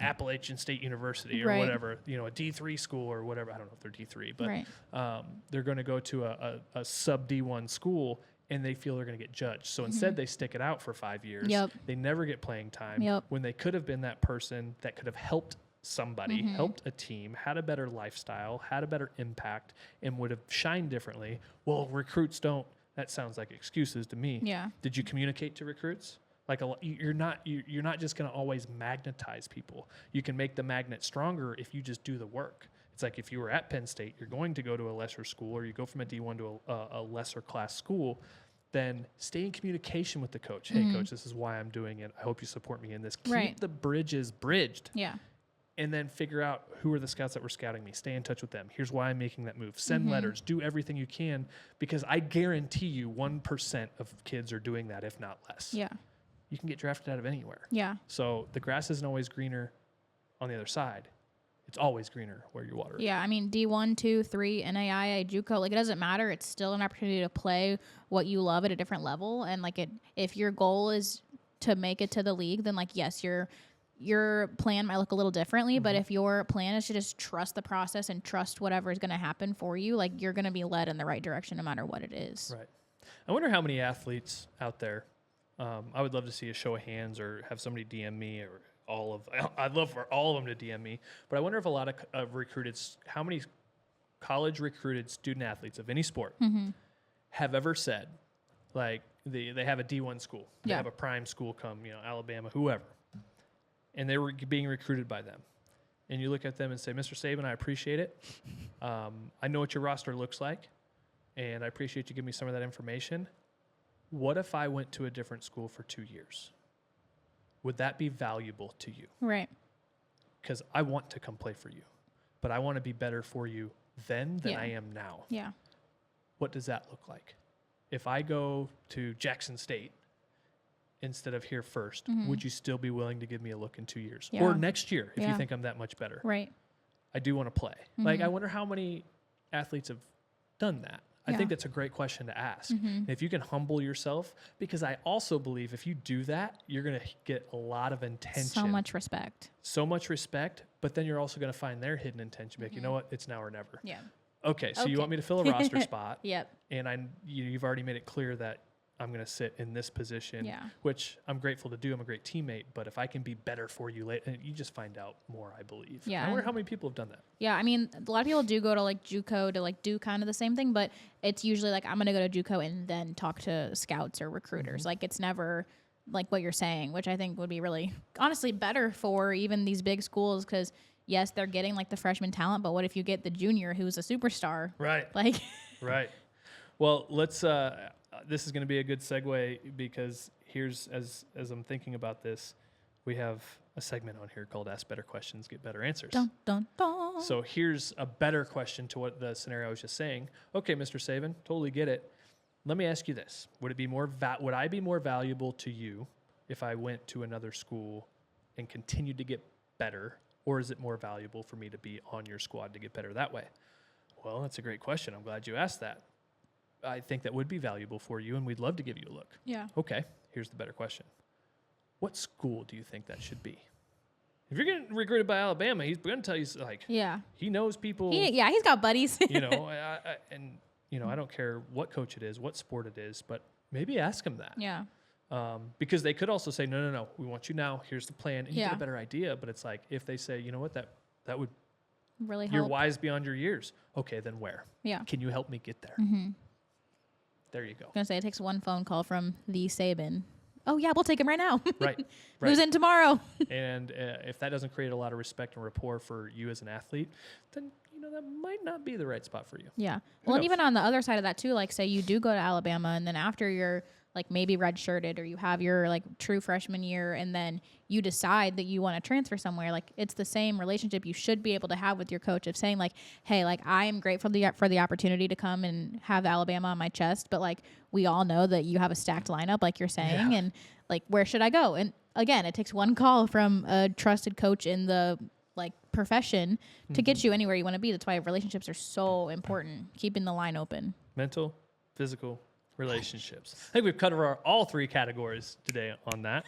Appalachian State University or whatever, a D3 school or whatever. I don't know if they're D3, but they're going to go to a sub D1 school. And they feel they're going to get judged. So instead, they stick it out for 5 years. They never get playing time when they could have been that person that could have helped somebody, helped a team, had a better lifestyle, had a better impact, and would have shined differently. Well, recruits don't. That sounds like excuses to me. Yeah. Did you communicate to recruits? Like you're not just going to always magnetize people. You can make the magnet stronger if you just do the work. It's like if you were at Penn State, you're going to go to a lesser school, or you go from a D1 to a lesser class school, then stay in communication with the coach. Hey, coach, this is why I'm doing it. I hope you support me in this. Keep the bridges bridged. Yeah. And then figure out who are the scouts that were scouting me. Stay in touch with them. Here's why I'm making that move. Send letters. Do everything you can, because I guarantee you 1% of kids are doing that, if not less. Yeah. You can get drafted out of anywhere. Yeah. So the grass isn't always greener on the other side. It's always greener where you water it. Yeah, I mean, D1, 2, 3, NAIA, JUCO, like it doesn't matter. It's still an opportunity to play what you love at a different level. And like if your goal is to make it to the league, then like, yes, your plan might look a little differently. But if your plan is to just trust the process and trust whatever is going to happen for you, like you're going to be led in the right direction no matter what it is. Right. I wonder how many athletes out there, I would love to see a show of hands or have somebody DM me, or I'd love for all of them to DM me, but I wonder if a lot of how many college recruited student athletes of any sport have ever said, like they have a D1 school, they have a prime school come, Alabama, whoever, and they were being recruited by them. And you look at them and say, Mr. Saban, I appreciate it. I know what your roster looks like, and I appreciate you giving me some of that information. What if I went to a different school for 2 years? Would that be valuable to you? Right. Because I want to come play for you, but I want to be better for you then than I am now. Yeah. What does that look like? If I go to Jackson State instead of here first, would you still be willing to give me a look in 2 years? Yeah. Or next year if you think I'm that much better? Right. I do want to play. Like, I wonder how many athletes have done that. I think that's a great question to ask. And if you can humble yourself, because I also believe if you do that, you're going to get a lot of intention. So much respect. So much respect, but then you're also going to find their hidden intention. Like, you know what? It's now or never. Yeah. Okay, so you want me to fill a roster spot. Yep. And you've already made it clear that I'm going to sit in this position, which I'm grateful to do. I'm a great teammate, but if I can be better for you later, and you just find out more, I believe. Yeah. I wonder how many people have done that. Yeah, I mean, a lot of people do go to like JUCO to like do kind of the same thing, but it's usually like I'm going to go to JUCO and then talk to scouts or recruiters. Like it's never like what you're saying, which I think would be really honestly better for even these big schools, because yes, they're getting like the freshman talent, but what if you get the junior who's a superstar? Right. Like. Right. Well, let's. This is going to be a good segue, because here's, as I'm thinking about this, we have a segment on here called Ask Better Questions, Get Better Answers. Dun, dun, dun. So here's a better question to what the scenario I was just saying. Okay, Mr. Saban, totally get it. Let me ask you this. Would I be more valuable to you if I went to another school and continued to get better, or is it more valuable for me to be on your squad to get better that way? Well, that's a great question. I'm glad you asked that. I think that would be valuable for you, and we'd love to give you a look. Yeah. Okay, here's the better question. What school do you think that should be? If you're getting recruited by Alabama, he's going to tell you, like, he knows people. He's got buddies. I don't care what coach it is, what sport it is, but maybe ask him that. Yeah. Because they could also say, no, we want you now. Here's the plan. And you get a better idea. But it's like, if they say, you know what, that would really help. You're wise beyond your years. Okay, then where? Yeah. Can you help me get there? There you go. I'm going to say it takes one phone call from the Saban. Oh, yeah, we'll take him right now. Right. Who's in tomorrow? And if that doesn't create a lot of respect and rapport for you as an athlete, then, that might not be the right spot for you. Yeah. Well, and even on the other side of that, too, like, say you do go to Alabama, and then after you're, like, maybe redshirted, or you have your, like, true freshman year, and then you decide that you want to transfer somewhere, like, it's the same relationship you should be able to have with your coach of saying, like, hey, like, I am grateful for the opportunity to come and have Alabama on my chest, but, like, we all know that you have a stacked lineup, like you're saying, and, like, where should I go? And, again, it takes one call from a trusted coach in the, like, profession to get you anywhere you want to be. That's why relationships are so important, keeping the line open. Mental, physical, relationships. I think we've covered all three categories today on that.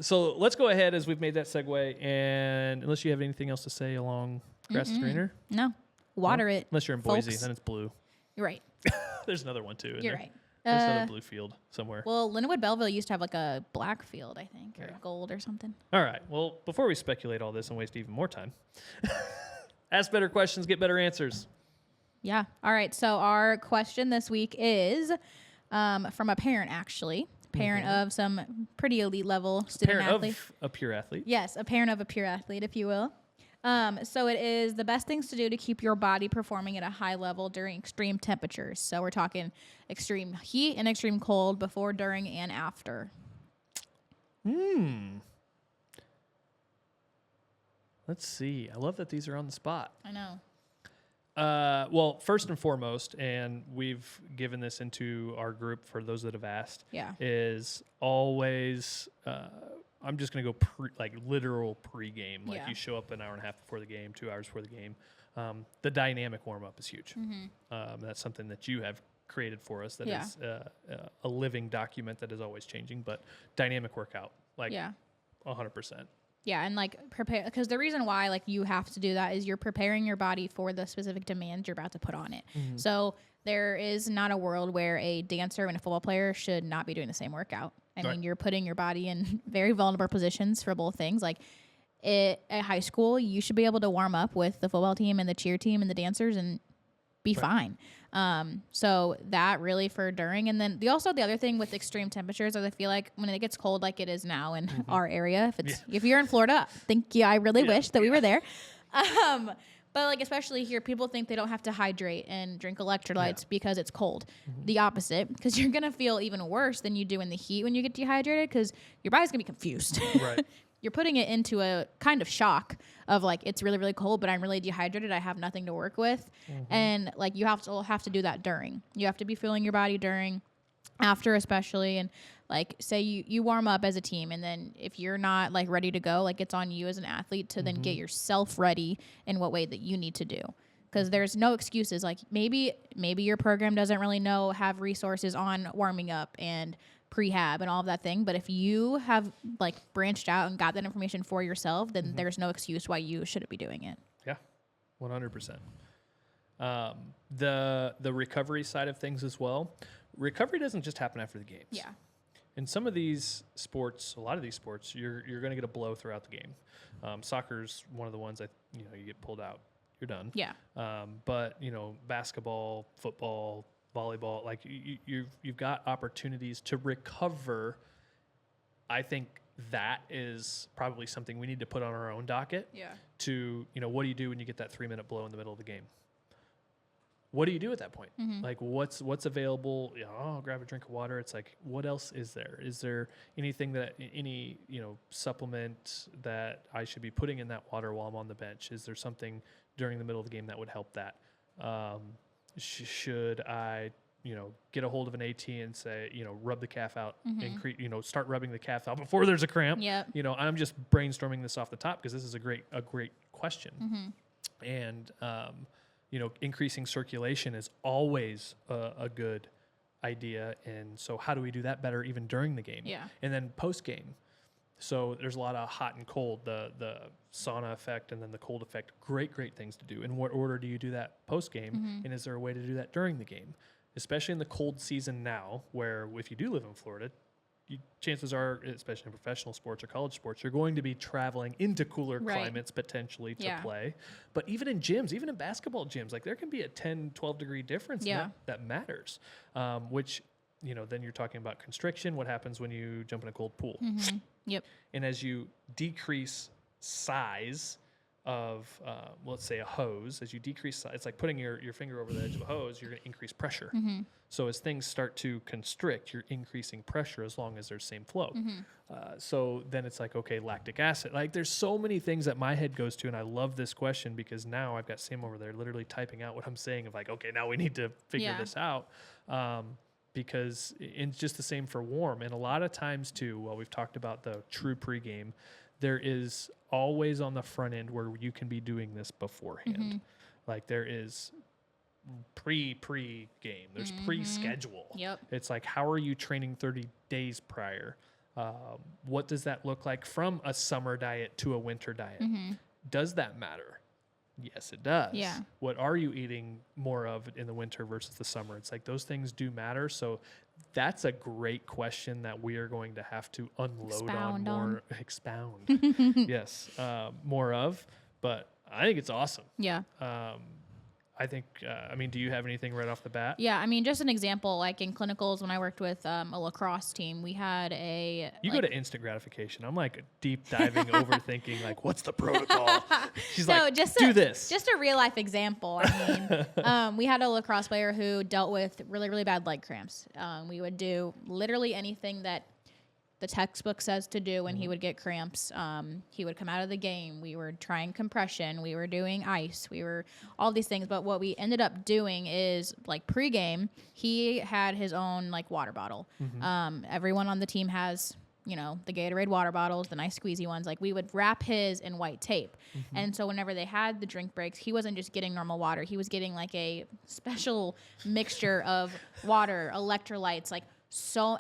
So let's go ahead as we've made that segue. And unless you have anything else to say along grass is greener? No. Water it. Unless you're in folks. Boise, then it's blue. You're right. There's another one too. You're right. There's another blue field somewhere. Well, Lindenwood Belleville used to have like a black field, I think, or gold or something. All right. Well, before we speculate all this and waste even more time, ask better questions, get better answers. Yeah. All right. So our question this week is from a parent, actually. Parent of some pretty elite level student athlete. Parent of a pure athlete. Yes, a parent of a pure athlete, if you will. So it is the best things to do to keep your body performing at a high level during extreme temperatures. So we're talking extreme heat and extreme cold before, during, and after. Let's see. I love that these are on the spot. I know. Well, first and foremost, and we've given this into our group for those that have asked, is always... I'm just going to go literal pregame. Like you show up an hour and a half before the game, 2 hours before the game. The dynamic warm-up is huge. That's something that you have created for us that is a living document that is always changing, but dynamic workout, 100%. Yeah, and prepare, because the reason why you have to do that is you're preparing your body for the specific demands you're about to put on it. So there is not a world where a dancer and a football player should not be doing the same workout. I mean, you're putting your body in very vulnerable positions for both things. At high school, you should be able to warm up with the football team and the cheer team and the dancers and be fine. So that really for during. And then the other thing with extreme temperatures is I feel like when it gets cold like it is now in our area, if you're in Florida, I really wish that we were there. But especially here, people think they don't have to hydrate and drink electrolytes because it's cold. The opposite, because you're going to feel even worse than you do in the heat when you get dehydrated because your body's going to be confused. Right. You're putting it into a kind of shock of it's really, really cold, but I'm really dehydrated. I have nothing to work with. And you have to do that during. You have to be feeling your body during, after especially, and say you warm up as a team, and then if you're not ready to go, it's on you as an athlete to then get yourself ready in what way that you need to do, because there's no excuses. Maybe your program doesn't really have resources on warming up and prehab and all of that thing, but if you have branched out and got that information for yourself, then there's no excuse why you shouldn't be doing it. 100%. The recovery side of things as well. Recovery doesn't just happen after the games. In some of these sports, a lot of these sports, you're going to get a blow throughout the game. Soccer's one of the ones that you get pulled out, you're done. But basketball, football, volleyball, you've got opportunities to recover. I think that is probably something we need to put on our own docket. To what do you do when you get that 3-minute blow in the middle of the game? What do you do at that point? What's available? I'll grab a drink of water. It's what else is there? Is there anything any supplement that I should be putting in that water while I'm on the bench? Is there something during the middle of the game that would help that? Should I get a hold of an AT and say, rub the calf out and start rubbing the calf out before there's a cramp. Yep. I'm just brainstorming this off the top because this is a great question. And, increasing circulation is always a good idea. And so how do we do that better even during the game? Yeah. And then post game. So there's a lot of hot and cold, the sauna effect and then the cold effect. Great things to do. In what order do you do that post game? And is there a way to do that during the game? Especially in the cold season now, where if you do live in Florida, chances are, especially in professional sports or college sports, you're going to be traveling into cooler climates potentially to play. But even in gyms, even in basketball gyms, like there can be a 10, 12 degree difference that matters, which, then you're talking about constriction. What happens when you jump in a cold pool? Yep. And as you decrease size of, let's say a hose, as you decrease size, it's like putting your finger over the edge of a hose, you're going to increase pressure. So as things start to constrict, you're increasing pressure as long as there's same flow. So then it's like, okay, lactic acid. Like there's so many things that my head goes to, and I love this question because now I've got Sam over there literally typing out what I'm saying of like, okay, now we need to figure this out. Because it's just the same for warm. And a lot of times too, while we've talked about the true pregame, there is always on the front end where you can be doing this beforehand. Like there is pre-game, there's pre-schedule. Yep. It's like, how are you training 30 days prior? What does that look like from a summer diet to a winter diet? Does that matter? Yes, it does. Yeah. What are you eating more of in the winter versus the summer? It's like those things do matter. So that's a great question that we are going to have to unload expound. Yes, more of. But I think it's awesome. Yeah. I think, do you have anything right off the bat? Yeah, just an example, like in clinicals when I worked with a lacrosse team, we had a... You go to instant gratification. I'm like deep diving, overthinking, like, what's the protocol? She's like, do this. Just a real life example. We had a lacrosse player who dealt with really, really bad leg cramps. We would do literally anything that the textbook says to do when he would get cramps. He would come out of the game. We were trying compression. We were doing ice. We were all these things. But what we ended up doing is like pregame, he had his own like water bottle. Everyone on the team has, the Gatorade water bottles, the nice squeezy ones. Like we would wrap his in white tape. And so whenever they had the drink breaks, he wasn't just getting normal water. He was getting like a special mixture of water, electrolytes,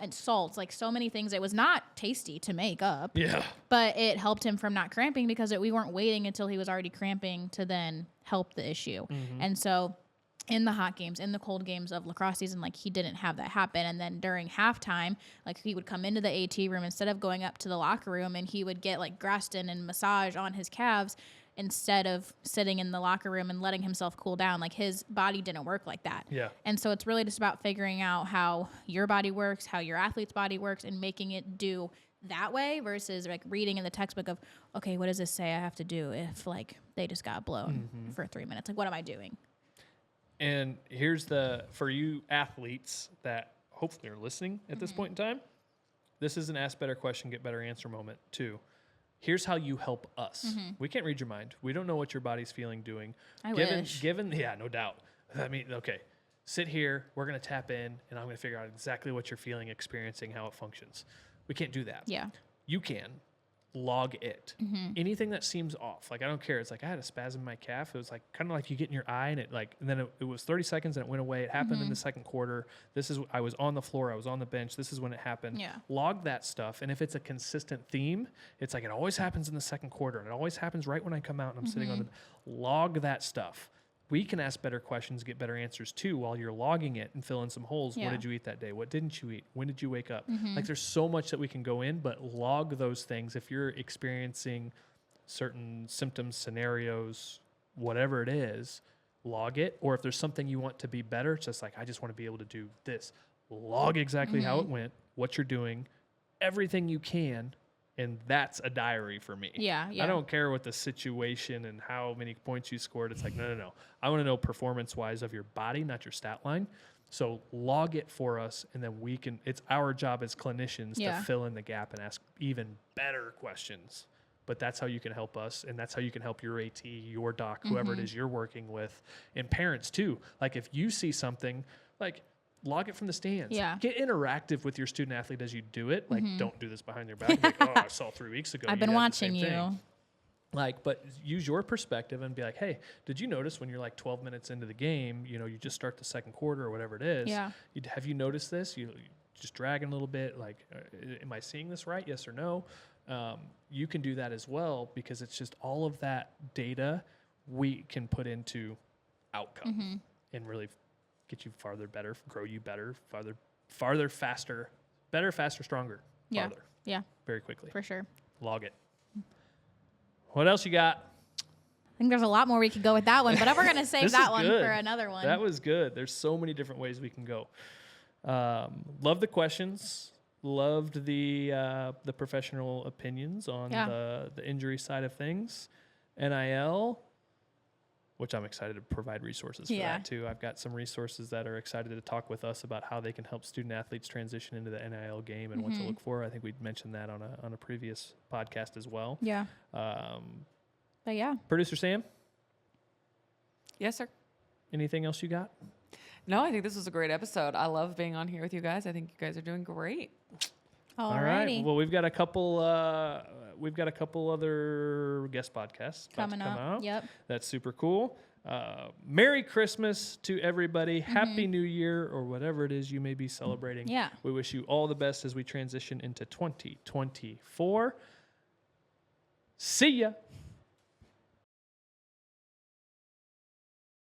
and salts, like so many things. It was not tasty to make up. Yeah. But it helped him from not cramping because we weren't waiting until he was already cramping to then help the issue. And so in the hot games, in the cold games of lacrosse season, like he didn't have that happen. And then during halftime, like he would come into the AT room instead of going up to the locker room, and he would get like Graston and massage on his calves instead of sitting in the locker room and letting himself cool down. Like his body didn't work like that. Yeah. And so it's really just about figuring out how your body works, how your athlete's body works, and making it do that way versus like reading in the textbook of, okay, what does this say I have to do if like they just got blown for 3 minutes? Like, what am I doing? And here's for you athletes that hopefully are listening at this point in time, this is an ask better question, get better answer moment too. Here's how you help us. We can't read your mind. We don't know what your body's feeling, doing. I wish. Yeah, no doubt. Okay, sit here. We're going to tap in, and I'm going to figure out exactly what you're feeling, experiencing, how it functions. We can't do that. Yeah. You can log it. Anything that seems off. Like, I don't care. It's like I had a spasm in my calf. It was like kind of like you get in your eye, and then it was 30 seconds and it went away. It happened in the second quarter. I was on the floor. I was on the bench. This is when it happened. Yeah. Log that stuff. And if it's a consistent theme, it's like it always happens in the second quarter, and it always happens right when I come out and I'm sitting on the log that stuff. We can ask better questions, get better answers too while you're logging it and fill in some holes. Yeah. What did you eat that day? What didn't you eat? When did you wake up? Like there's so much that we can go in, but log those things. If you're experiencing certain symptoms, scenarios, whatever it is, log it. Or if there's something you want to be better, it's just like, I just want to be able to do this. Log exactly how it went, what you're doing, everything you can. And that's a diary for me. Yeah. I don't care what the situation and how many points you scored. It's like, no. I want to know performance-wise of your body, not your stat line. So log it for us, and then it's our job as clinicians to fill in the gap and ask even better questions. But that's how you can help us, and that's how you can help your AT, your doc, whoever it is you're working with, and parents too. Like if you see something, like log it from the stands. Yeah. Get interactive with your student athlete as you do it. Like, don't do this behind their back. And be like, oh, I saw 3 weeks ago. I've been watching you. Thing. Like, but use your perspective and be like, hey, did you notice when you're like 12 minutes into the game, you just start the second quarter or whatever it is. Yeah. Have you noticed this? You just dragging a little bit. Like, am I seeing this right? Yes or no? You can do that as well, because it's just all of that data we can put into outcome and really get you farther, better, grow you better, farther, faster, better, faster, stronger, farther. Yeah. Very quickly. For sure. Log it. What else you got? I think there's a lot more we could go with that one, but we're going to save that one good. for another one. That was good. There's so many different ways we can go. Love the questions. Loved the professional opinions on the injury side of things. NIL, which I'm excited to provide resources for that too. I've got some resources that are excited to talk with us about how they can help student athletes transition into the NIL game and what to look for. I think we'd mentioned that on a previous podcast as well. Yeah. But yeah. Producer Sam? Yes, sir. Anything else you got? No, I think this was a great episode. I love being on here with you guys. I think you guys are doing great. Alrighty. All right. Well, we've got a couple other guest podcasts coming up. Yep. That's super cool. Merry Christmas to everybody. Happy New Year, or whatever it is you may be celebrating. Yeah. We wish you all the best as we transition into 2024. See ya.